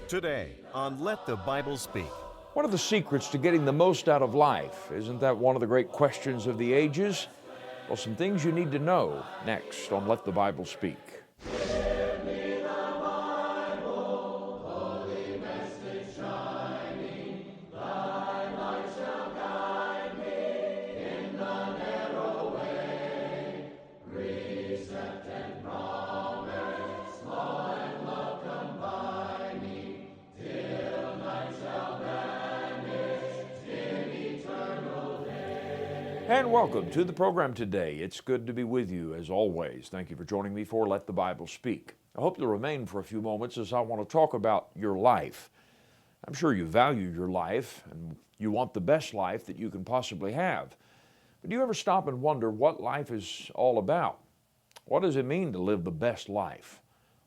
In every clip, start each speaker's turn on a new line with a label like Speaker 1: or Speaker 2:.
Speaker 1: Today on Let the Bible Speak.
Speaker 2: What are the secrets to getting the most out of life? Isn't that one of the great questions of the ages? Well, some things you need to know next on Let the Bible Speak. And welcome to the program today. It's good to be with you as always. Thank you for joining me for Let the Bible Speak. I hope you'll remain for a few moments as I want to talk about your life. I'm sure you value your life and you want the best life that you can possibly have. But do you ever stop and wonder what life is all about? What does it mean to live the best life?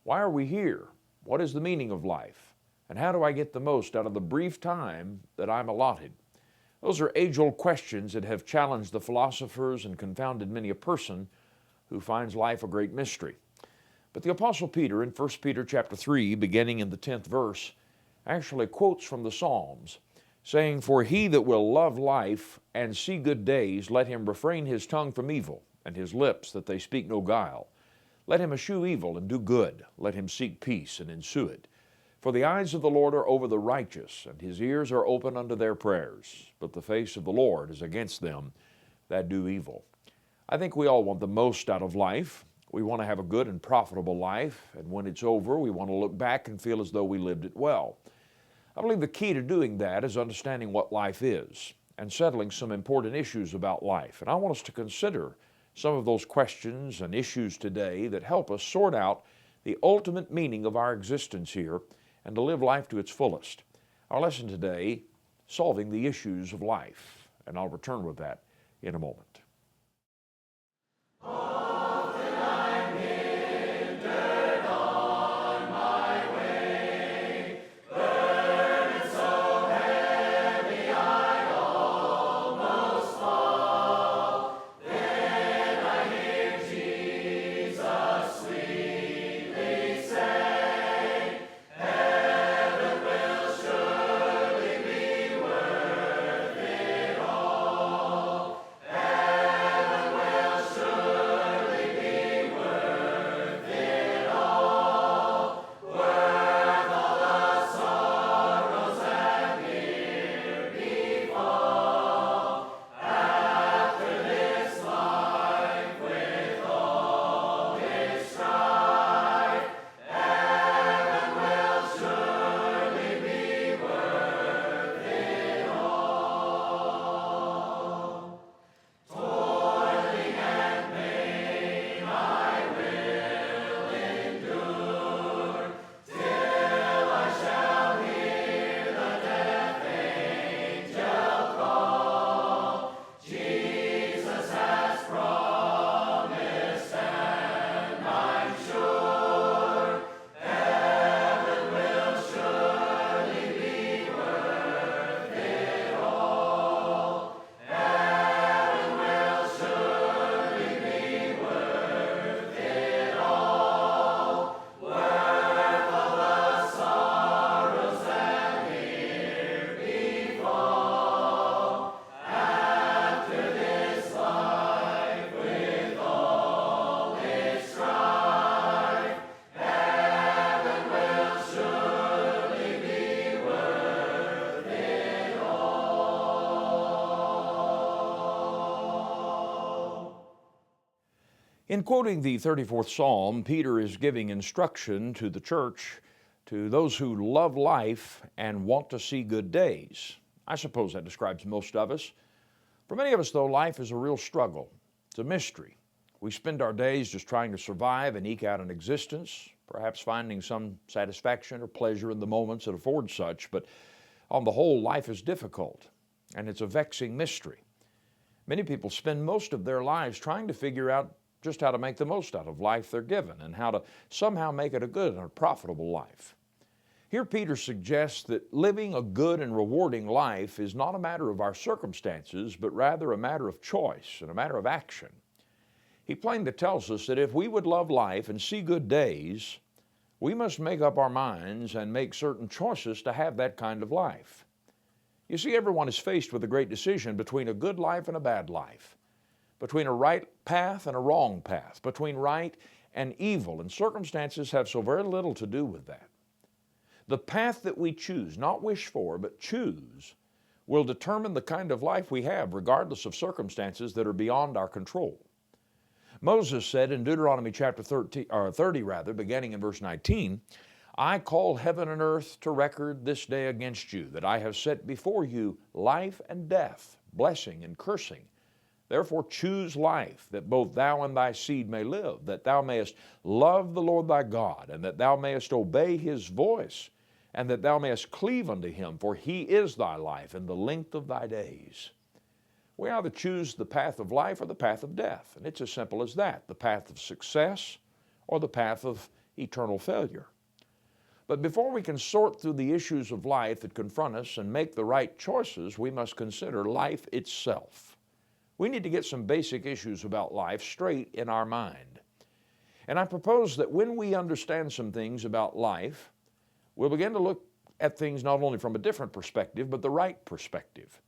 Speaker 2: Why are we here? What is the meaning of life? And how do I get the most out of the brief time that I'm allotted? Those are age-old questions that have challenged the philosophers and confounded many a person who finds life a great mystery. But the Apostle Peter in 1 Peter chapter 3, beginning in the 10th verse, actually quotes from the Psalms, saying, "For he that will love life and see good days, let him refrain his tongue from evil, and his lips that they speak no guile. Let him eschew evil and do good. Let him seek peace and ensue it. For the eyes of the Lord are over the righteous, and his ears are open unto their prayers. But the face of the Lord is against them that do evil." I think we all want the most out of life. We want to have a good and profitable life, and when it's over, we want to look back and feel as though we lived it well. I believe the key to doing that is understanding what life is and settling some important issues about life. And I want us to consider some of those questions and issues today that help us sort out the ultimate meaning of our existence here and to live life to its fullest. Our lesson today, solving the issues of life, and I'll return with that in a moment. In quoting the 34th Psalm, Peter is giving instruction to the church, to those who love life and want to see good days. I suppose that describes most of us. For many of us, though, life is a real struggle. It's a mystery. We spend our days just trying to survive and eke out an existence, perhaps finding some satisfaction or pleasure in the moments that afford such, but on the whole, life is difficult, and it's a vexing mystery. Many people spend most of their lives trying to figure out just how to make the most out of life they're given and how to somehow make it a good and a profitable life. Here Peter suggests that living a good and rewarding life is not a matter of our circumstances, but rather a matter of choice and a matter of action. He plainly tells us that if we would love life and see good days, we must make up our minds and make certain choices to have that kind of life. You see, everyone is faced with a great decision between a good life and a bad life, between a right path and a wrong path, between right and evil, and circumstances have so very little to do with that. The path that we choose, not wish for, but choose, will determine the kind of life we have, regardless of circumstances that are beyond our control. Moses said in Deuteronomy chapter 30, beginning in verse 19, I call heaven and earth to record this day against you, that I have set before you life and death, blessing and cursing. Therefore choose life, that both thou and thy seed may live, that thou mayest love the Lord thy God, and that thou mayest obey his voice, and that thou mayest cleave unto him, for he is thy life and the length of thy days. We either choose the path of life or the path of death, and it's as simple as that, the path of success or the path of eternal failure. But before we can sort through the issues of life that confront us and make the right choices, we must consider life itself. We need to get some basic issues about life straight in our mind. And I propose that when we understand some things about life, we'll begin to look at things not only from a different perspective, but the right perspective.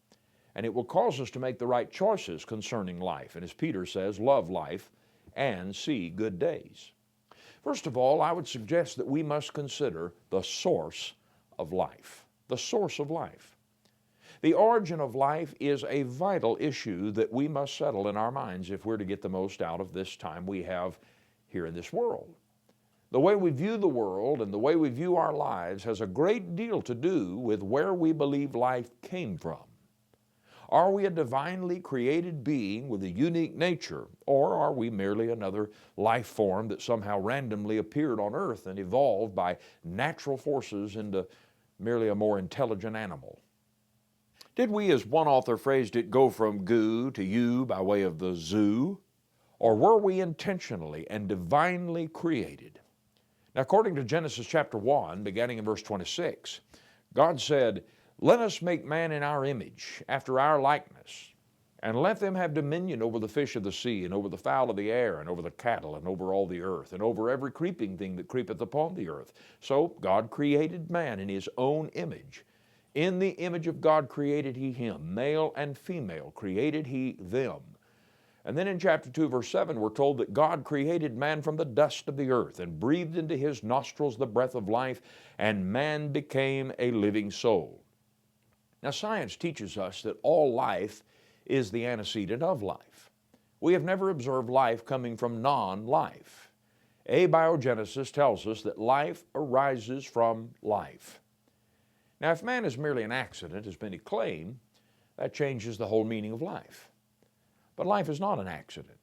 Speaker 2: And it will cause us to make the right choices concerning life. And as Peter says, love life and see good days. First of all, I would suggest that we must consider the source of life. The source of life. The origin of life is a vital issue that we must settle in our minds if we're to get the most out of this time we have here in this world. The way we view the world and the way we view our lives has a great deal to do with where we believe life came from. Are we a divinely created being with a unique nature, or are we merely another life form that somehow randomly appeared on earth and evolved by natural forces into merely a more intelligent animal? Did we, as one author phrased it, go from goo to you by way of the zoo? Or were we intentionally and divinely created? Now, according to Genesis chapter 1, beginning in verse 26, God said, let us make man in our image, after our likeness, and let them have dominion over the fish of the sea, and over the fowl of the air, and over the cattle, and over all the earth, and over every creeping thing that creepeth upon the earth. So God created man in his own image. In the image of God created he him, male and female created he them. And then in chapter 2, verse 7, we're told that God created man from the dust of the earth and breathed into his nostrils the breath of life, and man became a living soul. Now, science teaches us that all life is the antecedent of life. We have never observed life coming from non-life. Abiogenesis tells us that life arises from life. Now, if man is merely an accident, as many claim, that changes the whole meaning of life. But life is not an accident.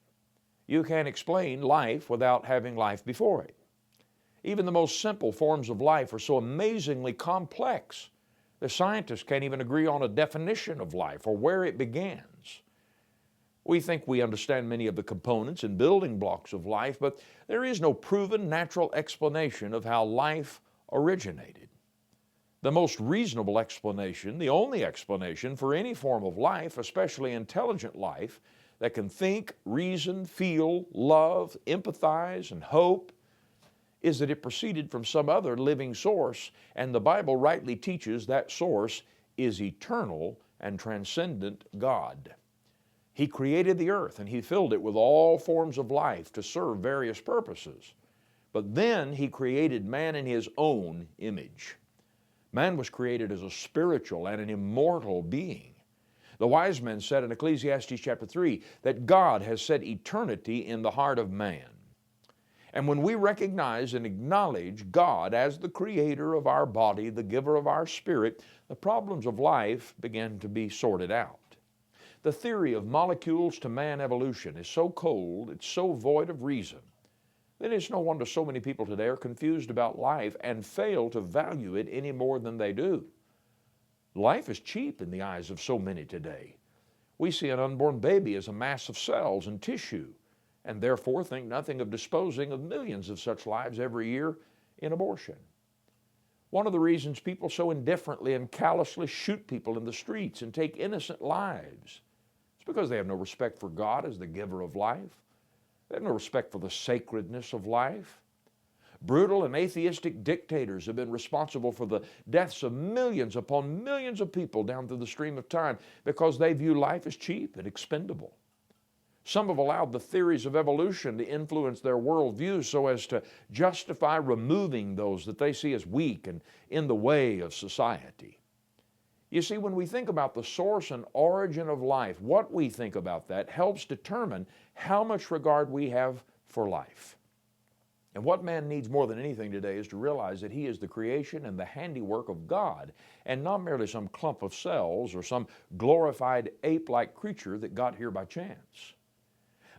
Speaker 2: You can't explain life without having life before it. Even the most simple forms of life are so amazingly complex that scientists can't even agree on a definition of life or where it begins. We think we understand many of the components and building blocks of life, but there is no proven natural explanation of how life originated. The most reasonable explanation, the only explanation for any form of life, especially intelligent life, that can think, reason, feel, love, empathize, and hope, is that it proceeded from some other living source, and the Bible rightly teaches that source is eternal and transcendent God. He created the earth and he filled it with all forms of life to serve various purposes. But then he created man in his own image. Man was created as a spiritual and an immortal being. The wise men said in Ecclesiastes chapter 3 that God has set eternity in the heart of man. And when we recognize and acknowledge God as the creator of our body, the giver of our spirit, the problems of life begin to be sorted out. The theory of molecules to man evolution is so cold, it's so void of reason, that it's no wonder so many people today are confused about life and fail to value it any more than they do. Life is cheap in the eyes of so many today. We see an unborn baby as a mass of cells and tissue, and therefore think nothing of disposing of millions of such lives every year in abortion. One of the reasons people so indifferently and callously shoot people in the streets and take innocent lives is because they have no respect for God as the giver of life. They have no respect for the sacredness of life. Brutal and atheistic dictators have been responsible for the deaths of millions upon millions of people down through the stream of time because they view life as cheap and expendable. Some have allowed the theories of evolution to influence their worldview so as to justify removing those that they see as weak and in the way of society. You see, when we think about the source and origin of life, what we think about that helps determine how much regard we have for life. And what man needs more than anything today is to realize that he is the creation and the handiwork of God, and not merely some clump of cells or some glorified ape-like creature that got here by chance.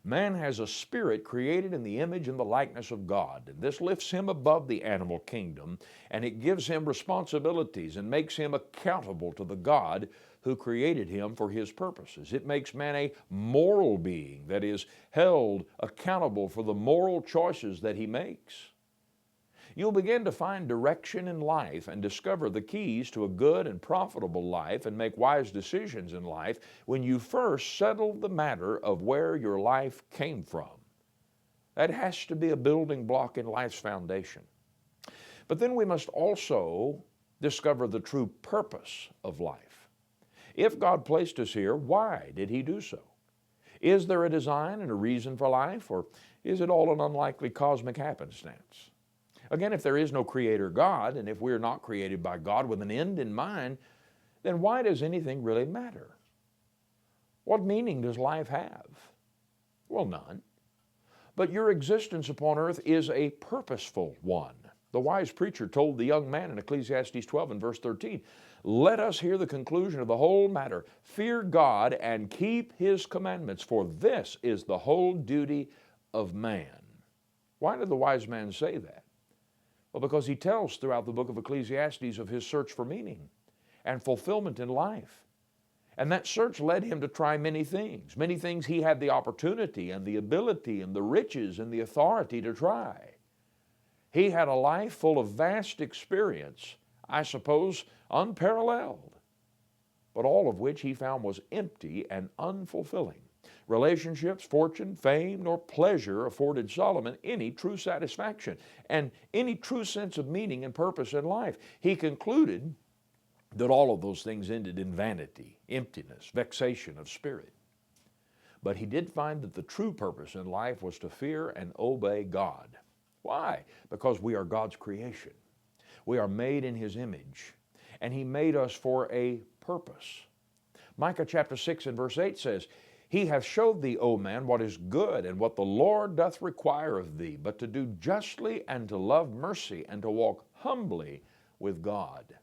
Speaker 2: Man has a spirit created in the image and the likeness of God, and this lifts him above the animal kingdom, and it gives him responsibilities and makes him accountable to the God who created him for his purposes. It makes man a moral being that is held accountable for the moral choices that he makes. You'll begin to find direction in life and discover the keys to a good and profitable life and make wise decisions in life when you first settle the matter of where your life came from. That has to be a building block in life's foundation. But then we must also discover the true purpose of life. If God placed us here, why did He do so? Is there a design and a reason for life, or is it all an unlikely cosmic happenstance? Again, if there is no Creator God, and if we're not created by God with an end in mind, then why does anything really matter? What meaning does life have? Well, none. But your existence upon earth is a purposeful one. The wise preacher told the young man in Ecclesiastes 12 and verse 13, "Let us hear the conclusion of the whole matter. Fear God and keep His commandments, for this is the whole duty of man." Why did the wise man say that? Well, because he tells throughout the book of Ecclesiastes of his search for meaning and fulfillment in life. And that search led him to try many things he had the opportunity and the ability and the riches and the authority to try. He had a life full of vast experience, I suppose unparalleled, but all of which he found was empty and unfulfilling. Relationships, fortune, fame, nor pleasure afforded Solomon any true satisfaction and any true sense of meaning and purpose in life. He concluded that all of those things ended in vanity, emptiness, vexation of spirit. But he did find that the true purpose in life was to fear and obey God. Why? Because we are God's creation. We are made in His image, and He made us for a purpose. Micah chapter 6 and verse 8 says, "He hath showed thee, O man, what is good, and what the Lord doth require of thee, but to do justly, and to love mercy, and to walk humbly with God."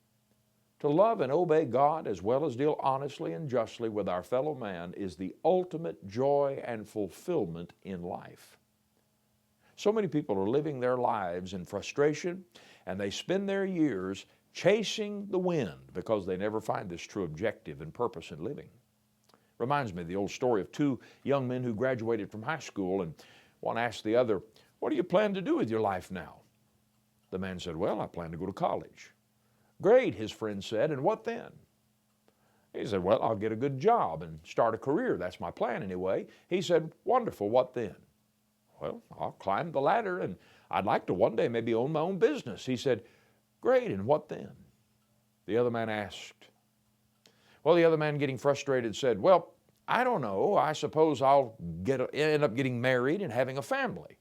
Speaker 2: To love and obey God, as well as deal honestly and justly with our fellow man, is the ultimate joy and fulfillment in life. So many people are living their lives in frustration, and they spend their years chasing the wind because they never find this true objective and purpose in living. Reminds me of the old story of two young men who graduated from high school, and one asked the other, "What do you plan to do with your life now?" The man said, "Well, I plan to go to college." "Great," his friend said, "and what then?" He said, "Well, I'll get a good job and start a career. That's my plan anyway." He said, "Wonderful, what then?" "Well, I'll climb the ladder, and I'd like to one day maybe own my own business." He said, "Great, and what then?" The other man asked. Well, the other man, getting frustrated, said, "Well, I don't know. I suppose I'll end up getting married and having a family."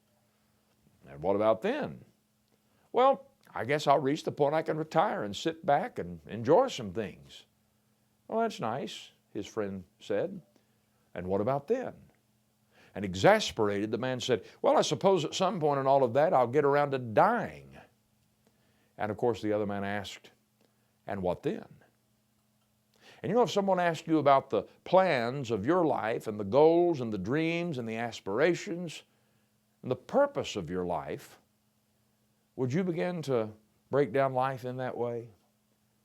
Speaker 2: "And what about then?" "Well, I guess I'll reach the point I can retire and sit back and enjoy some things." "Well, that's nice," his friend said. "And what about then?" And exasperated, the man said, "Well, I suppose at some point in all of that I'll get around to dying." And of course the other man asked, "And what then?" And you know, if someone asked you about the plans of your life and the goals and the dreams and the aspirations and the purpose of your life, would you begin to break down life in that way?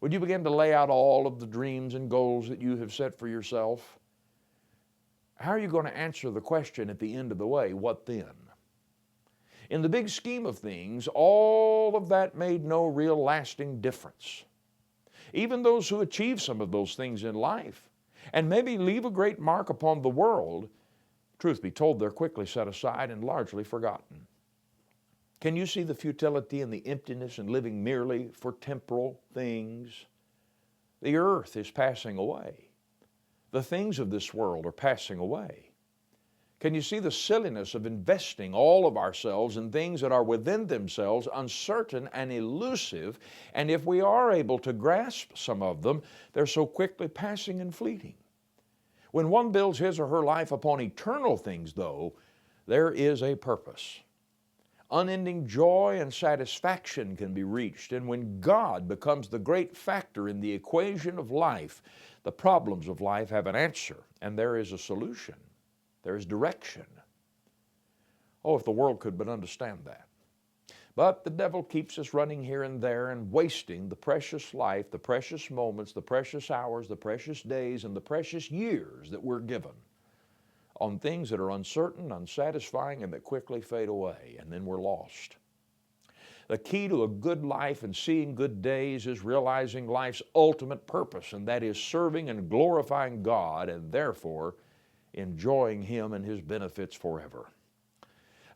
Speaker 2: Would you begin to lay out all of the dreams and goals that you have set for yourself? How are you going to answer the question at the end of the way, what then? In the big scheme of things, all of that made no real lasting difference. Even those who achieve some of those things in life and maybe leave a great mark upon the world, truth be told, they're quickly set aside and largely forgotten. Can you see the futility and the emptiness in living merely for temporal things? The earth is passing away. The things of this world are passing away. Can you see the silliness of investing all of ourselves in things that are within themselves uncertain and elusive, and if we are able to grasp some of them, they're so quickly passing and fleeting? When one builds his or her life upon eternal things, though, there is a purpose. Unending joy and satisfaction can be reached, and when God becomes the great factor in the equation of life, the problems of life have an answer, and there is a solution. There is direction. Oh, if the world could but understand that. But the devil keeps us running here and there and wasting the precious life, the precious moments, the precious hours, the precious days, and the precious years that we're given on things that are uncertain, unsatisfying, and that quickly fade away, and then we're lost. The key to a good life and seeing good days is realizing life's ultimate purpose, and that is serving and glorifying God, and therefore enjoying Him and His benefits forever.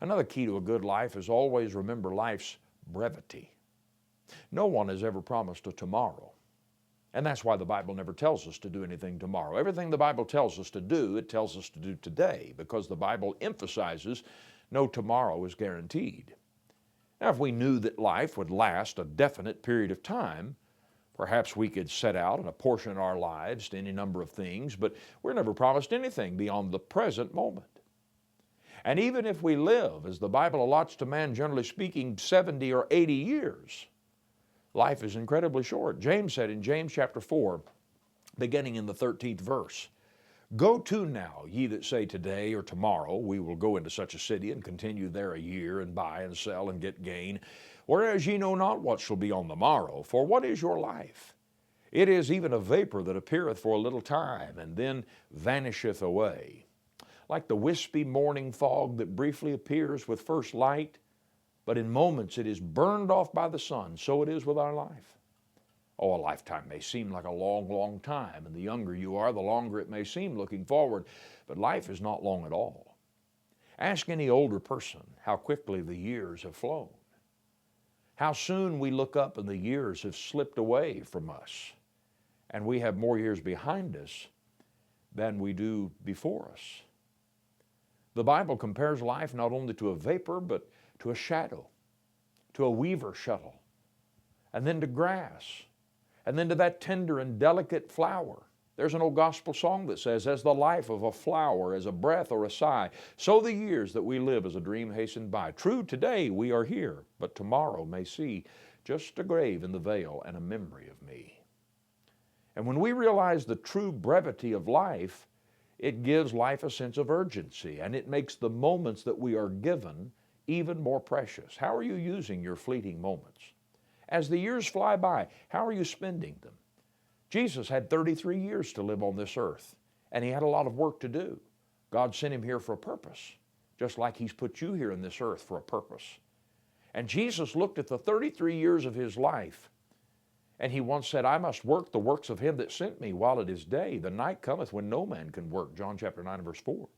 Speaker 2: Another key to a good life is always remember life's brevity. No one has ever promised a tomorrow. And that's why the Bible never tells us to do anything tomorrow. Everything the Bible tells us to do, it tells us to do today, because the Bible emphasizes no tomorrow is guaranteed. Now, if we knew that life would last a definite period of time, perhaps we could set out and apportion our lives to any number of things, but we're never promised anything beyond the present moment. And even if we live, as the Bible allots to man, generally speaking, 70 or 80 years, life is incredibly short. James said in James chapter 4, beginning in the 13th verse, "Go to now, ye that say today or tomorrow, we will go into such a city and continue there a year and buy and sell and get gain, whereas ye know not what shall be on the morrow. For what is your life? It is even a vapor that appeareth for a little time, and then vanisheth away. Like the wispy morning fog that briefly appears with first light, but in moments it is burned off by the sun, so it is with our life." Oh, a lifetime may seem like a long, long time, and the younger you are, the longer it may seem looking forward, but life is not long at all. Ask any older person how quickly the years have flown. How soon we look up and the years have slipped away from us, and we have more years behind us than we do before us. The Bible compares life not only to a vapor, but to a shadow, to a weaver shuttle, and then to grass, and then to that tender and delicate flower. There's an old gospel song that says, "As the life of a flower, as a breath or a sigh, so the years that we live as a dream hasten by. True, today we are here, but tomorrow may see just a grave in the vale and a memory of me." And when we realize the true brevity of life, it gives life a sense of urgency, and it makes the moments that we are given even more precious. How are you using your fleeting moments? As the years fly by, how are you spending them? Jesus had 33 years to live on this earth, and He had a lot of work to do. God sent Him here for a purpose, just like He's put you here in this earth for a purpose. And Jesus looked at the 33 years of His life, and He once said, "I must work the works of Him that sent me while it is day. The night cometh when no man can work." John chapter 9 verse 4.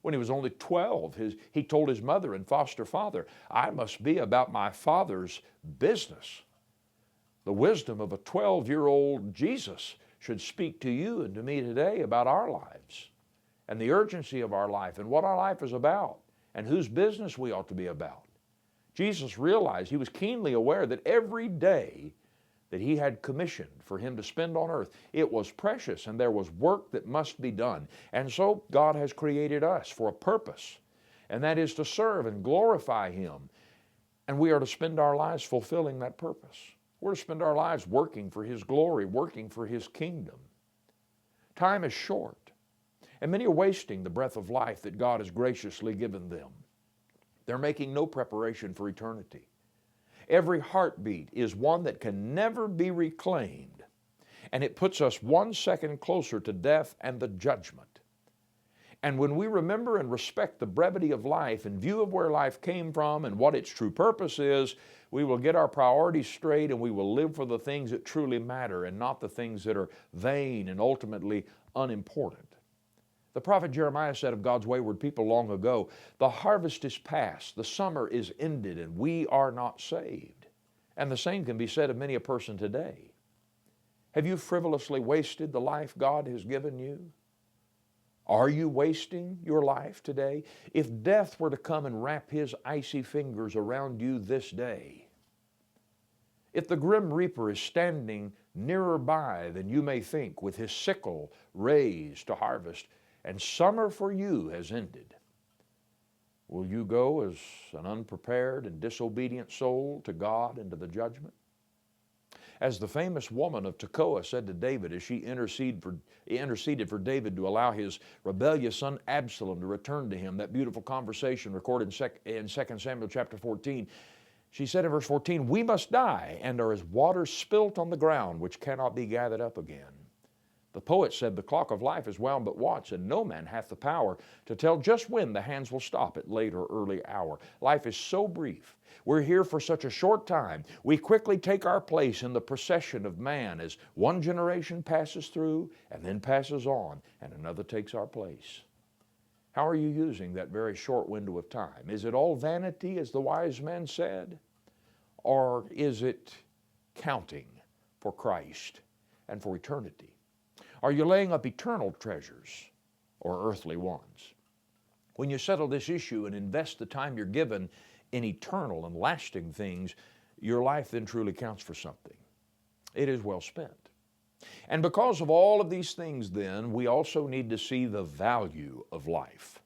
Speaker 2: When he was only 12, he told his mother and foster father, "I must be about my Father's business." The wisdom of a 12-year-old Jesus should speak to you and to me today about our lives and the urgency of our life and what our life is about and whose business we ought to be about. Jesus realized, He was keenly aware that every day that He had commissioned for him to spend on earth, it was precious and there was work that must be done. And so God has created us for a purpose, and that is to serve and glorify Him. And we are to spend our lives fulfilling that purpose. We're to spend our lives working for His glory, working for His kingdom. Time is short, and many are wasting the breath of life that God has graciously given them. They're making no preparation for eternity. Every heartbeat is one that can never be reclaimed, and it puts us 1 second closer to death and the judgment. And when we remember and respect the brevity of life in view of where life came from and what its true purpose is, we will get our priorities straight and we will live for the things that truly matter and not the things that are vain and ultimately unimportant. The prophet Jeremiah said of God's wayward people long ago, "The harvest is past, the summer is ended, and we are not saved." And the same can be said of many a person today. Have you frivolously wasted the life God has given you? Are you wasting your life today? If death were to come and wrap his icy fingers around you this day, if the grim reaper is standing nearer by than you may think with his sickle raised to harvest, and summer for you has ended, will you go as an unprepared and disobedient soul to God into the judgment? As the famous woman of Tekoa said to David as she interceded for David to allow his rebellious son Absalom to return to him, that beautiful conversation recorded in 2 Samuel chapter 14, she said in verse 14, "We must die and are as water spilt on the ground, which cannot be gathered up again." The poet said, "The clock of life is wound but once, and no man hath the power to tell just when the hands will stop at late or early hour." Life is so brief. We're here for such a short time. We quickly take our place in the procession of man as one generation passes through and then passes on, and another takes our place. How are you using that very short window of time? Is it all vanity, as the wise man said? Or is it counting for Christ and for eternity? Are you laying up eternal treasures or earthly ones? When you settle this issue and invest the time you're given in eternal and lasting things, your life then truly counts for something. It is well spent. And because of all of these things then, we also need to see the value of life.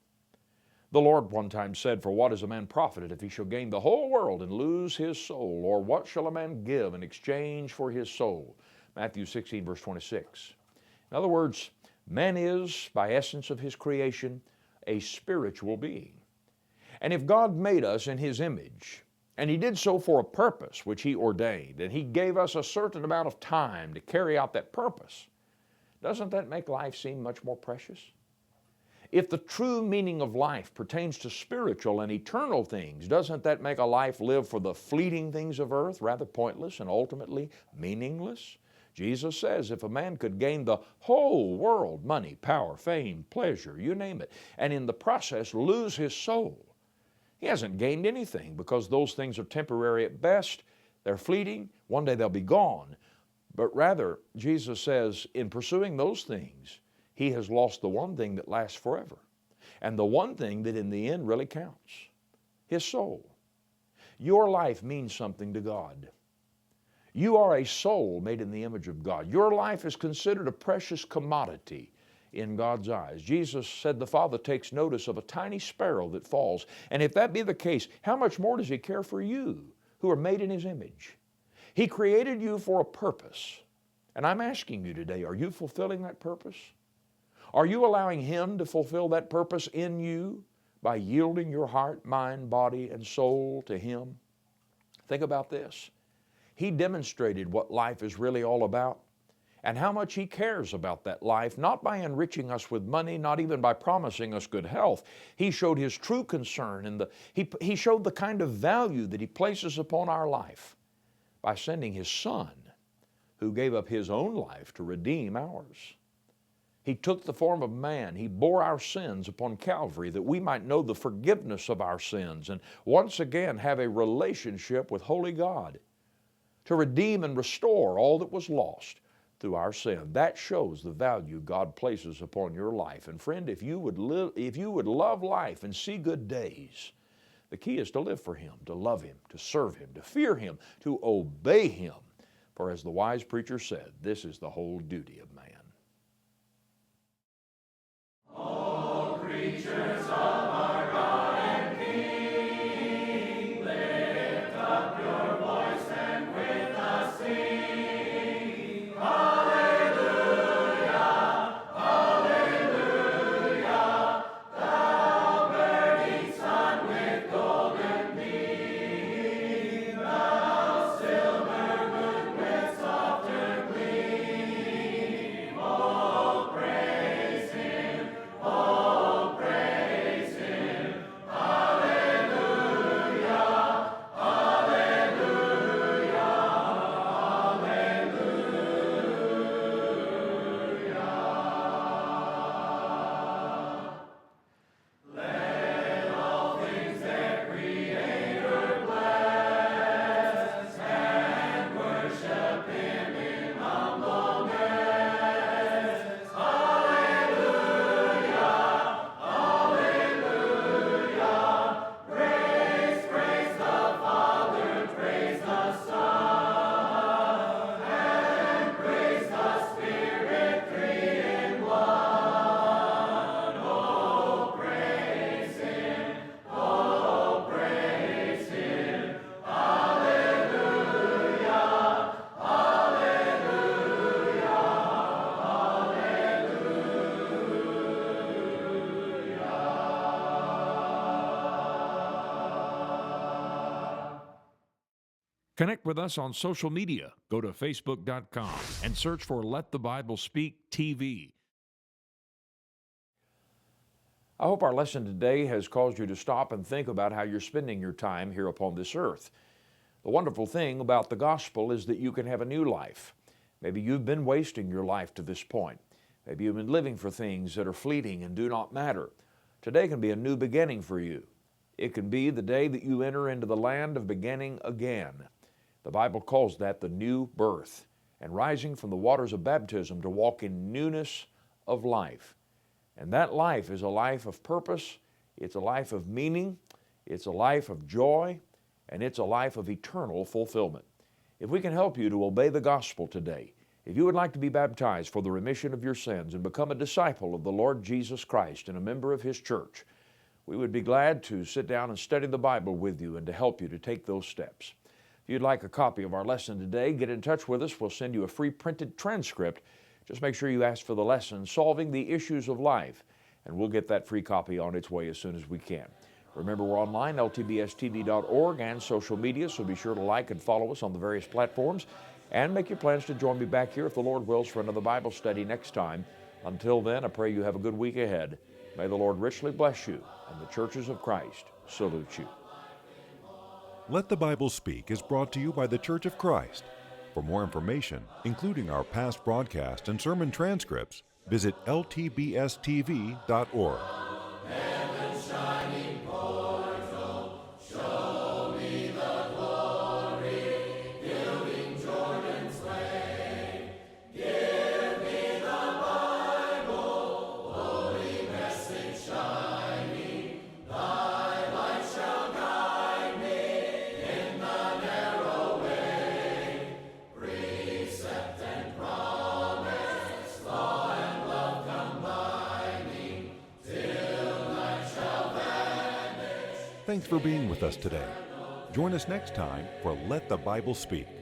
Speaker 2: The Lord one time said, "For what is a man profited if he shall gain the whole world and lose his soul? Or what shall a man give in exchange for his soul?" Matthew 16, verse 26. In other words, man is, by essence of his creation, a spiritual being. And if God made us in his image, and he did so for a purpose which he ordained, and he gave us a certain amount of time to carry out that purpose, doesn't that make life seem much more precious? If the true meaning of life pertains to spiritual and eternal things, doesn't that make a life lived for the fleeting things of earth rather pointless and ultimately meaningless? Jesus says if a man could gain the whole world, money, power, fame, pleasure, you name it, and in the process lose his soul, he hasn't gained anything, because those things are temporary at best. They're fleeting. One day they'll be gone. But rather, Jesus says, in pursuing those things, he has lost the one thing that lasts forever, and the one thing that in the end really counts, his soul. Your life means something to God. You are a soul made in the image of God. Your life is considered a precious commodity in God's eyes. Jesus said the Father takes notice of a tiny sparrow that falls. And if that be the case, how much more does he care for you who are made in his image? He created you for a purpose. And I'm asking you today, are you fulfilling that purpose? Are you allowing him to fulfill that purpose in you by yielding your heart, mind, body, and soul to him? Think about this. He demonstrated what life is really all about and how much he cares about that life, not by enriching us with money, not even by promising us good health. He showed his true concern and he showed the kind of value that he places upon our life by sending his Son, who gave up his own life to redeem ours. He took the form of man. He bore our sins upon Calvary that we might know the forgiveness of our sins and once again have a relationship with holy God, to redeem and restore all that was lost through our sin. That shows the value God places upon your life. And friend, if you would love life and see good days, the key is to live for him, to love him, to serve him, to fear him, to obey him. For as the wise preacher said, this is the whole duty of man. All creatures of our God and King, lift up your voice and with us sing. Hallelujah, hallelujah, thou burning sun with golden beam, thou silver moon with softer gleam. Connect with us on social media. Go to facebook.com and search for Let the Bible Speak TV. I hope our lesson today has caused you to stop and think about how you're spending your time here upon this earth. The wonderful thing about the gospel is that you can have a new life. Maybe you've been wasting your life to this point. Maybe you've been living for things that are fleeting and do not matter. Today can be a new beginning for you. It can be the day that you enter into the land of beginning again. The Bible calls that the new birth, and rising from the waters of baptism to walk in newness of life. And that life is a life of purpose, it's a life of meaning, it's a life of joy, and it's a life of eternal fulfillment. If we can help you to obey the gospel today, if you would like to be baptized for the remission of your sins and become a disciple of the Lord Jesus Christ and a member of His church, we would be glad to sit down and study the Bible with you and to help you to take those steps. If you'd like a copy of our lesson today, get in touch with us. We'll send you a free printed transcript. Just make sure you ask for the lesson, Solving the Issues of Life, and we'll get that free copy on its way as soon as we can. Remember, we're online, LTBSTV.org, and social media, so be sure to like and follow us on the various platforms, and make your plans to join me back here, if the Lord wills, for another Bible study next time. Until then, I pray you have a good week ahead. May the Lord richly bless you, and the churches of Christ salute you.
Speaker 3: Let the Bible Speak is brought to you by the Church of Christ. For more information, including our past broadcast and sermon transcripts, visit LTBSTV.org. Thanks for being with us today. Join us next time for Let the Bible Speak.